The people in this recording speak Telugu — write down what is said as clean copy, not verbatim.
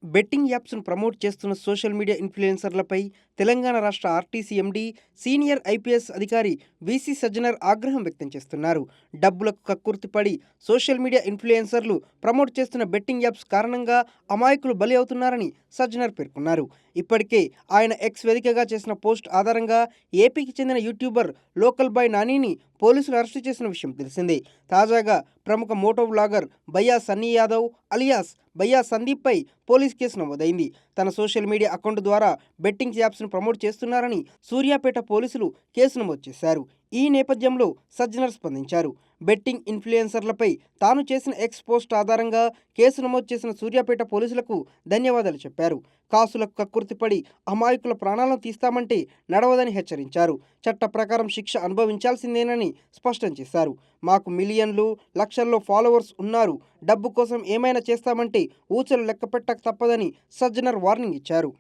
బెట్టింగ్ యాప్స్‌ను ప్రమోట్ చేస్తున్న సోషల్ మీడియా ఇన్‌ఫ్లుయెన్సర్‌లపై తెలంగాణ రాష్ట్ర ఆర్టీసీ ఎండీ, సీనియర్ ఐపీఎస్ అధికారి వీసీ సజ్జనర్ ఆగ్రహం వ్యక్తం చేస్తున్నారు. డబ్బులకు కక్కుర్తిపడి సోషల్ మీడియా ఇన్‌ఫ్లుయెన్సర్‌లు ప్రమోట్ చేస్తున్న బెట్టింగ్ యాప్స్ కారణంగా అమాయకులు బలి అవుతున్నారని సజ్జనర్ పేర్కొన్నారు. ఇప్పటికే ఆయన ఎక్స్ వేదికగా చేసిన పోస్ట్ ఆధారంగా ఏపీకి చెందిన యూట్యూబర్ లోకల్ బాయ్ నానిని పోలీసులు అరెస్టు చేసిన విషయం తెలిసిందే. తాజాగా ప్రముఖ మోటో వ్లాగర్ భయ్యా సన్నీ యాదవ్ అలియాస్ భయ్యా సందీప్పై పోలీస్ కేసు నమోదైంది. తన సోషల్ మీడియా అకౌంట్ ద్వారా బెట్టింగ్ యాప్స్‌ను ప్రమోట్ చేస్తున్నారని సూర్యాపేట పోలీసులు కేసు నమోదు చేశారు. ఈ నేపథ్యంలో సజ్జనర్ స్పందించారు. బెట్టింగ్ ఇన్‌ఫ్లుయెన్సర్‌లపై తాను చేసిన ఎక్స్ పోస్ట్ ఆధారంగా కేసు నమోదు చేసిన సూర్యాపేట పోలీసులకు ధన్యవాదాలు చెప్పారు. కాసులకు కక్కుర్తిపడి అమాయకుల ప్రాణాలను తీస్తామంటే నడవదని హెచ్చరించారు. చట్ట ప్రకారం శిక్ష అనుభవించాల్సిందేనని స్పష్టం చేశారు. మాకు మిలియన్లు, లక్షల్లో ఫాలోవర్స్ ఉన్నారు. డబ్బు కోసం ఏమైనా చేస్తామంటే ఊచలు లెక్కపెట్టక తప్పదని సజ్జనర్ వార్నింగ్ ఇచ్చారు.